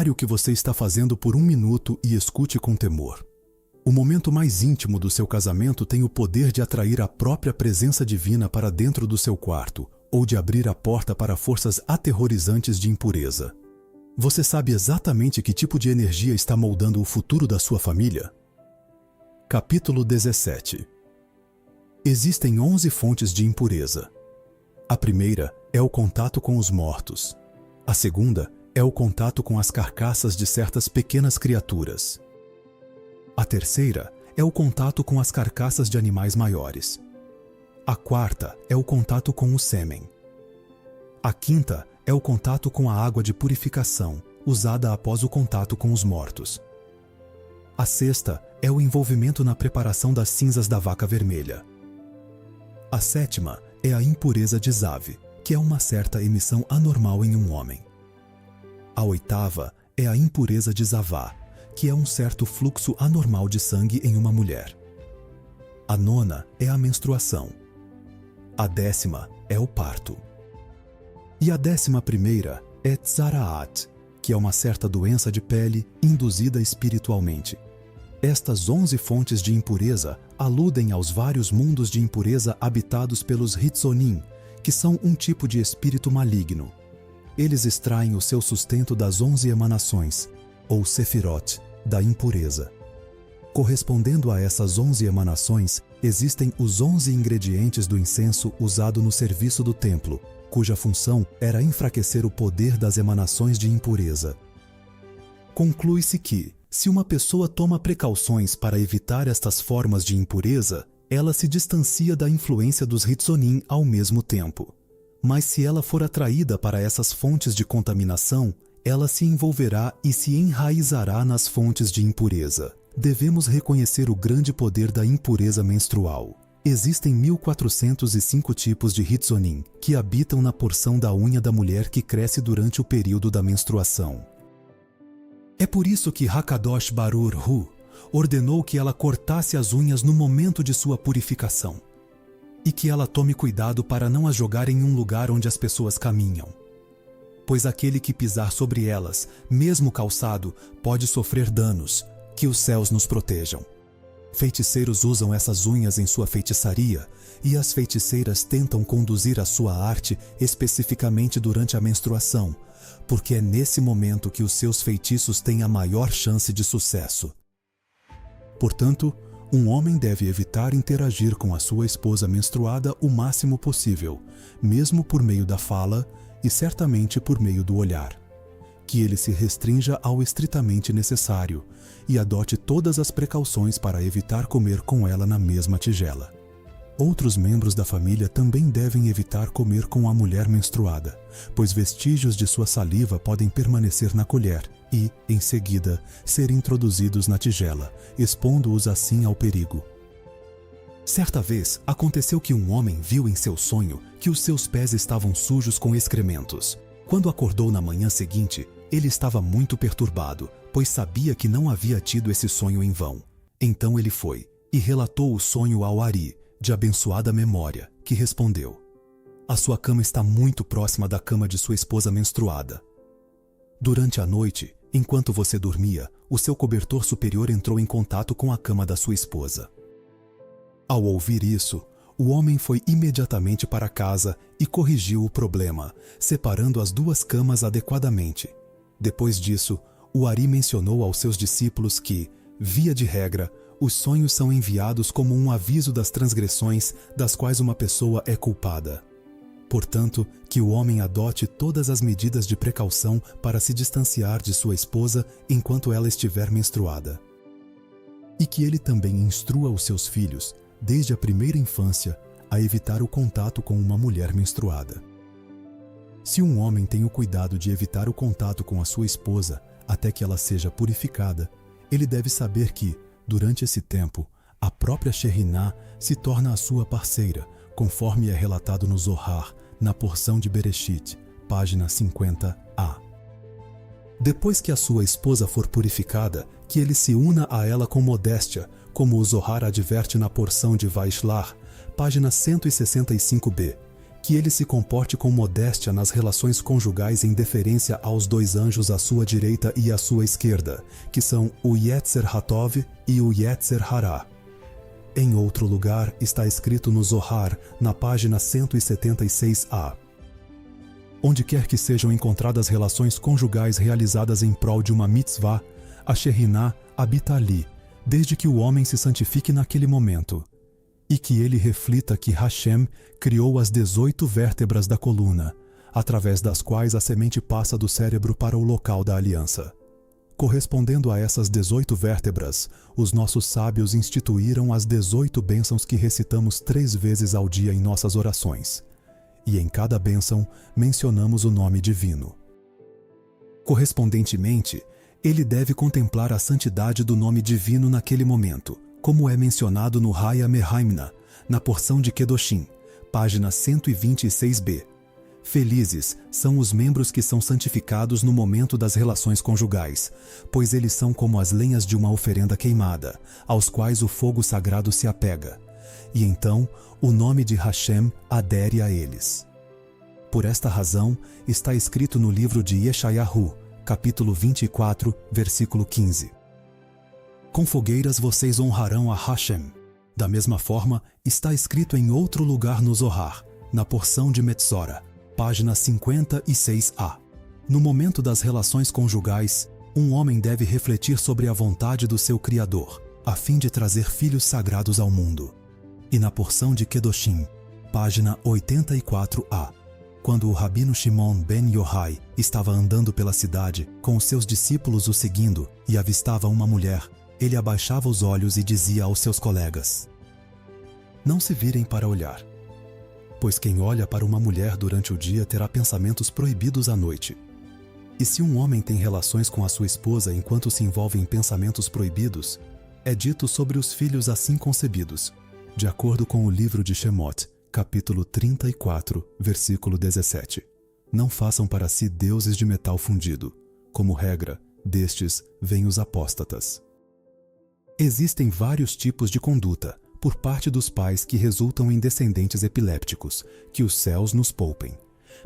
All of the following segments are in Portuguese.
Pare o que você está fazendo por um minuto e escute com temor. O momento mais íntimo do seu casamento tem o poder de atrair a própria presença divina para dentro do seu quarto, ou de abrir a porta para forças aterrorizantes de impureza. Você sabe exatamente que tipo de energia está moldando o futuro da sua família? Capítulo 17. Existem 11 fontes de impureza. A primeira é o contato com os mortos. A segunda é o contato com as carcaças de certas pequenas criaturas. A terceira é o contato com as carcaças de animais maiores. A quarta é o contato com o sêmen. A quinta é o contato com a água de purificação, usada após o contato com os mortos. A sexta é o envolvimento na preparação das cinzas da vaca vermelha. A sétima é a impureza de Zave, que é uma certa emissão anormal em um homem. A oitava é a impureza de Zavá, que é um certo fluxo anormal de sangue em uma mulher. A nona é a menstruação. A 10ª é o parto. E a 11ª é Tzaraat, que é uma certa doença de pele induzida espiritualmente. Estas 11 fontes de impureza aludem aos vários mundos de impureza habitados pelos Hitzonim, que são um tipo de espírito maligno. Eles extraem o seu sustento das 11 emanações, ou Sefirot, da impureza. Correspondendo a essas 11 emanações, existem os 11 ingredientes do incenso usado no serviço do templo, cuja função era enfraquecer o poder das emanações de impureza. Conclui-se que, se uma pessoa toma precauções para evitar estas formas de impureza, ela se distancia da influência dos Hitzonim ao mesmo tempo. Mas se ela for atraída para essas fontes de contaminação, ela se envolverá e se enraizará nas fontes de impureza. Devemos reconhecer o grande poder da impureza menstrual. Existem 1405 tipos de Hitzonim, que habitam na porção da unha da mulher que cresce durante o período da menstruação. É por isso que Hakadosh Baruch Hu ordenou que ela cortasse as unhas no momento de sua purificação, e que ela tome cuidado para não as jogar em um lugar onde as pessoas caminham. Pois aquele que pisar sobre elas, mesmo calçado, pode sofrer danos, que os céus nos protejam. Feiticeiros usam essas unhas em sua feitiçaria, e as feiticeiras tentam conduzir a sua arte especificamente durante a menstruação, porque é nesse momento que os seus feitiços têm a maior chance de sucesso. Portanto, um homem deve evitar interagir com a sua esposa menstruada o máximo possível, mesmo por meio da fala e certamente por meio do olhar. Que ele se restrinja ao estritamente necessário e adote todas as precauções para evitar comer com ela na mesma tigela. Outros membros da família também devem evitar comer com a mulher menstruada, pois vestígios de sua saliva podem permanecer na colher e, em seguida, ser introduzidos na tigela, expondo-os assim ao perigo. Certa vez, aconteceu que um homem viu em seu sonho que os seus pés estavam sujos com excrementos. Quando acordou na manhã seguinte, ele estava muito perturbado, pois sabia que não havia tido esse sonho em vão. Então ele foi e relatou o sonho ao Ari, de abençoada memória, que respondeu: "A sua cama está muito próxima da cama de sua esposa menstruada. Durante a noite, enquanto você dormia, o seu cobertor superior entrou em contato com a cama da sua esposa." Ao ouvir isso, o homem foi imediatamente para casa e corrigiu o problema, separando as duas camas adequadamente. Depois disso, o Ari mencionou aos seus discípulos que, via de regra, os sonhos são enviados como um aviso das transgressões das quais uma pessoa é culpada. Portanto, que o homem adote todas as medidas de precaução para se distanciar de sua esposa enquanto ela estiver menstruada. E que ele também instrua os seus filhos, desde a primeira infância, a evitar o contato com uma mulher menstruada. Se um homem tem o cuidado de evitar o contato com a sua esposa até que ela seja purificada, ele deve saber que, durante esse tempo, a própria Sheriná se torna a sua parceira, conforme é relatado no Zohar, na porção de Bereshit, página 50a. Depois que a sua esposa for purificada, que ele se una a ela com modéstia, como o Zohar adverte na porção de Vaishlar, página 165b, que ele se comporte com modéstia nas relações conjugais em deferência aos 2 anjos à sua direita e à sua esquerda, que são o Yetzer Hatov e o Yetzer Hará. Em outro lugar está escrito no Zohar, na página 176a. Onde quer que sejam encontradas relações conjugais realizadas em prol de uma mitzvah, a Shekhinah habita ali, desde que o homem se santifique naquele momento, e que ele reflita que Hashem criou as 18 vértebras da coluna, através das quais a semente passa do cérebro para o local da aliança. Correspondendo a essas 18 vértebras, os nossos sábios instituíram as 18 bênçãos que recitamos 3 vezes ao dia em nossas orações, e em cada bênção mencionamos o nome divino. Correspondentemente, ele deve contemplar a santidade do nome divino naquele momento, como é mencionado no Haya Mehaimna, na porção de Kedoshim, página 126b. Felizes são os membros que são santificados no momento das relações conjugais, pois eles são como as lenhas de uma oferenda queimada, aos quais o fogo sagrado se apega, e então o nome de Hashem adere a eles. Por esta razão, está escrito no livro de Yeshayahu, capítulo 24, versículo 15. Com fogueiras vocês honrarão a Hashem. Da mesma forma, está escrito em outro lugar no Zohar, na porção de Metzora, página 56a. No momento das relações conjugais, um homem deve refletir sobre a vontade do seu Criador, a fim de trazer filhos sagrados ao mundo. E na porção de Kedoshim, página 84a, quando o rabino Shimon ben Yohai estava andando pela cidade, com os seus discípulos o seguindo, e avistava uma mulher, ele abaixava os olhos e dizia aos seus colegas: não se virem para olhar, pois quem olha para uma mulher durante o dia terá pensamentos proibidos à noite. E se um homem tem relações com a sua esposa enquanto se envolve em pensamentos proibidos, é dito sobre os filhos assim concebidos, de acordo com o livro de Shemot, capítulo 34, versículo 17. Não façam para si deuses de metal fundido. Como regra, destes vêm os apóstatas. Existem vários tipos de conduta, por parte dos pais que resultam em descendentes epilépticos, que os céus nos poupem.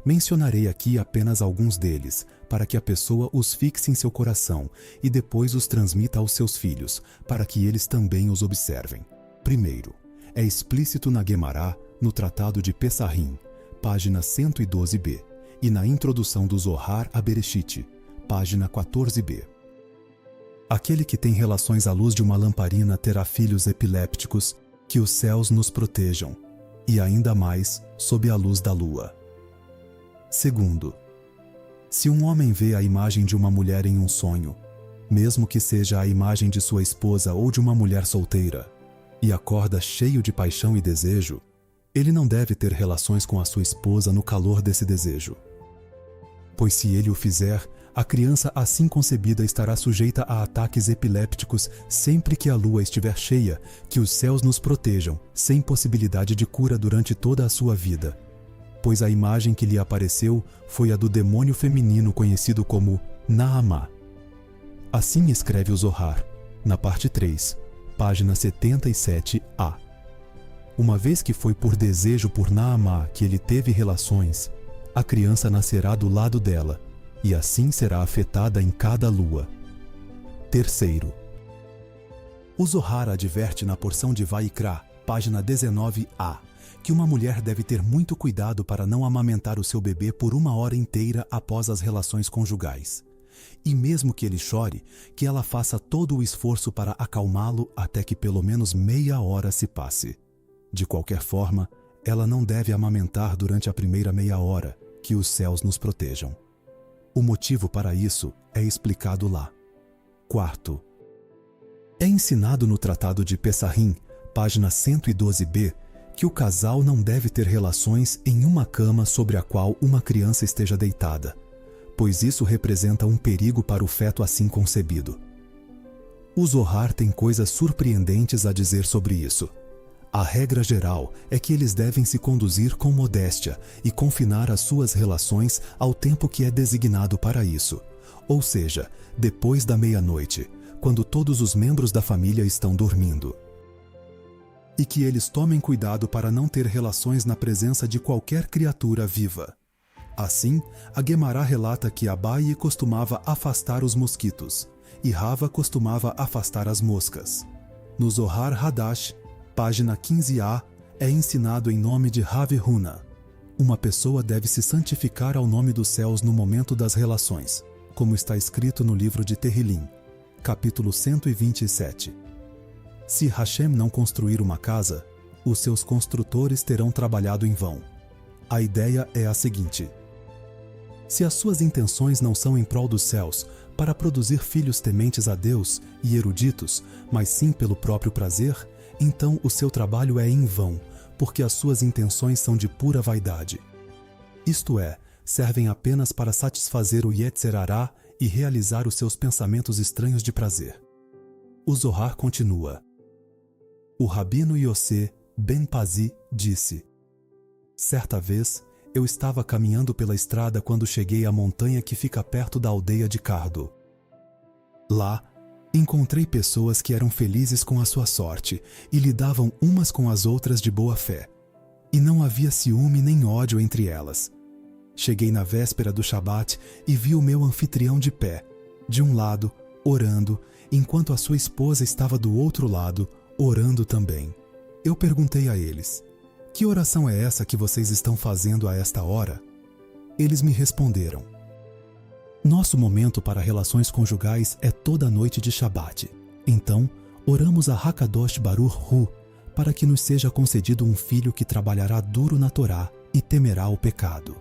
Mencionarei aqui apenas alguns deles, para que a pessoa os fixe em seu coração e depois os transmita aos seus filhos, para que eles também os observem. Primeiro, é explícito na Guemará, no Tratado de Pessahim, página 112b, e na introdução do Zohar a Bereshit, página 14b. Aquele que tem relações à luz de uma lamparina terá filhos epilépticos, que os céus nos protejam, e ainda mais sob a luz da lua. Segundo, se um homem vê a imagem de uma mulher em um sonho, mesmo que seja a imagem de sua esposa ou de uma mulher solteira, e acorda cheio de paixão e desejo, ele não deve ter relações com a sua esposa no calor desse desejo. Pois se ele o fizer, a criança assim concebida estará sujeita a ataques epilépticos sempre que a lua estiver cheia, que os céus nos protejam, sem possibilidade de cura durante toda a sua vida. Pois a imagem que lhe apareceu foi a do demônio feminino conhecido como Naamá. Assim escreve o Zohar, na parte 3, página 77a. Uma vez que foi por desejo por Naamá que ele teve relações, a criança nascerá do lado dela, e assim será afetada em cada lua. Terceiro, o Zohar adverte na porção de Vaikra, página 19a, que uma mulher deve ter muito cuidado para não amamentar o seu bebê por 1 hora inteira após as relações conjugais. E mesmo que ele chore, que ela faça todo o esforço para acalmá-lo até que pelo menos meia hora se passe. De qualquer forma, ela não deve amamentar durante a primeira meia hora, que os céus nos protejam. O motivo para isso é explicado lá. Quarto, é ensinado no Tratado de Pessahim, página 112b, que o casal não deve ter relações em uma cama sobre a qual uma criança esteja deitada, pois isso representa um perigo para o feto assim concebido. O Zohar tem coisas surpreendentes a dizer sobre isso. A regra geral é que eles devem se conduzir com modéstia e confinar as suas relações ao tempo que é designado para isso, ou seja, depois da meia-noite, quando todos os membros da família estão dormindo. e que eles tomem cuidado para não ter relações na presença de qualquer criatura viva. Assim, a Guemará relata que Abaye costumava afastar os mosquitos, e Rava costumava afastar as moscas. No Zohar Hadash, página 15a, é ensinado em nome de Rav Huna. Uma pessoa deve se santificar ao nome dos céus no momento das relações, como está escrito no livro de Tehillim, capítulo 127. Se Hashem não construir uma casa, os seus construtores terão trabalhado em vão. A ideia é a seguinte: se as suas intenções não são em prol dos céus, para produzir filhos tementes a Deus e eruditos, mas sim pelo próprio prazer, então o seu trabalho é em vão, porque as suas intenções são de pura vaidade. Isto é, servem apenas para satisfazer o Yetzer Hará e realizar os seus pensamentos estranhos de prazer. O Zohar continua. O rabino Yosé ben Pazi disse: certa vez, eu estava caminhando pela estrada quando cheguei à montanha que fica perto da aldeia de Cardo. Lá, encontrei pessoas que eram felizes com a sua sorte e lidavam umas com as outras de boa fé. E não havia ciúme nem ódio entre elas. Cheguei na véspera do Shabat e vi o meu anfitrião de pé, de um lado, orando, enquanto a sua esposa estava do outro lado, orando também. Eu perguntei a eles: que oração é essa que vocês estão fazendo a esta hora? Eles me responderam: nosso momento para relações conjugais é toda noite de Shabat. Então, oramos a Hakadosh Baruch Hu para que nos seja concedido um filho que trabalhará duro na Torá e temerá o pecado.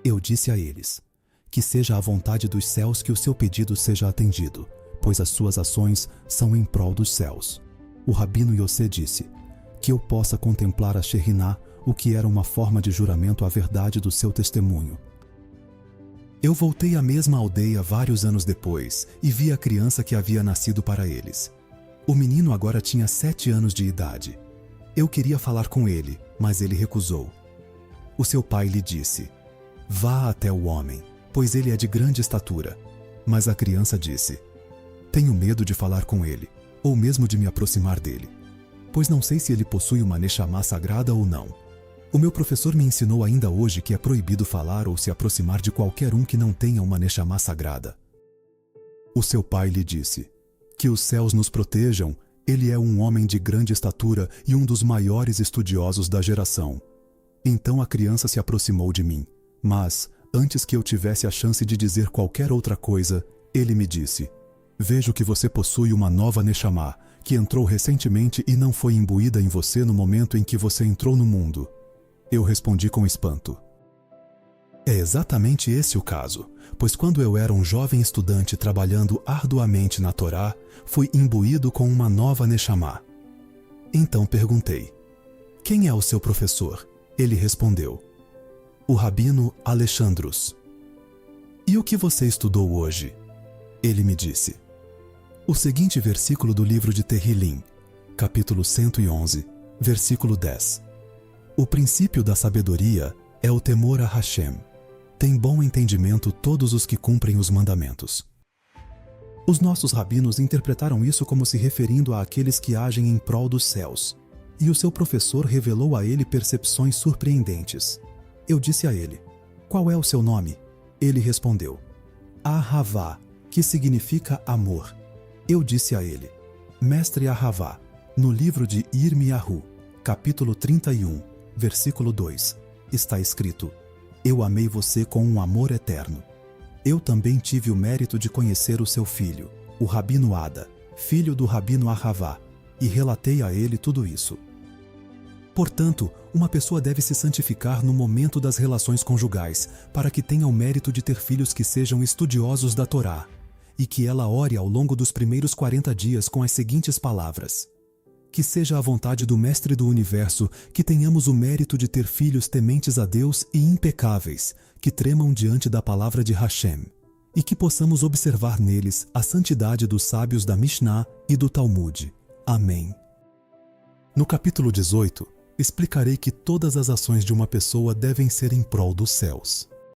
Eu disse a eles: que seja a vontade dos céus que o seu pedido seja atendido, pois as suas ações são em prol dos céus. O rabino Yosé disse: que eu possa contemplar a Sheriná, o que era uma forma de juramento à verdade do seu testemunho. Eu voltei à mesma aldeia vários anos depois e vi a criança que havia nascido para eles. O menino agora tinha 7 anos de idade. Eu queria falar com ele, mas ele recusou. O seu pai lhe disse: vá até o homem, pois ele é de grande estatura. Mas a criança disse: tenho medo de falar com ele, ou mesmo de me aproximar dele, pois não sei se ele possui uma Neshama sagrada ou não. O meu professor me ensinou ainda hoje que é proibido falar ou se aproximar de qualquer um que não tenha uma Neshama sagrada. O seu pai lhe disse: que os céus nos protejam, ele é um homem de grande estatura e um dos maiores estudiosos da geração. Então a criança se aproximou de mim, mas, antes que eu tivesse a chance de dizer qualquer outra coisa, ele me disse: vejo que você possui uma nova Neshama, que entrou recentemente e não foi imbuída em você no momento em que você entrou no mundo. Eu respondi com espanto: é exatamente esse o caso, pois quando eu era um jovem estudante trabalhando arduamente na Torá, fui imbuído com uma nova Neshama. Então perguntei: quem é o seu professor? Ele respondeu: o rabino Alexandros. E o que você estudou hoje? Ele me disse: o seguinte versículo do livro de Tehillim, capítulo 111, versículo 10. O princípio da sabedoria é o temor a Hashem. Tem bom entendimento todos os que cumprem os mandamentos. Os nossos rabinos interpretaram isso como se referindo àqueles que agem em prol dos céus, e o seu professor revelou a ele percepções surpreendentes. Eu disse a ele: qual é o seu nome? Ele respondeu: Ahavá, que significa amor. Eu disse a ele: mestre Ahavá, no livro de Irmiyahu, capítulo 31, versículo 2, está escrito: eu amei você com um amor eterno. Eu também tive o mérito de conhecer o seu filho, o Rabino Ada, filho do Rabino Ahavá, e relatei a ele tudo isso. Portanto, uma pessoa deve se santificar no momento das relações conjugais, para que tenha o mérito de ter filhos que sejam estudiosos da Torá, e que ela ore ao longo dos primeiros 40 dias com as seguintes palavras: que seja a vontade do Mestre do Universo que tenhamos o mérito de ter filhos tementes a Deus e impecáveis, que tremam diante da palavra de Hashem, e que possamos observar neles a santidade dos sábios da Mishnah e do Talmud. Amém. No capítulo 18, explicarei que todas as ações de uma pessoa devem ser em prol dos céus.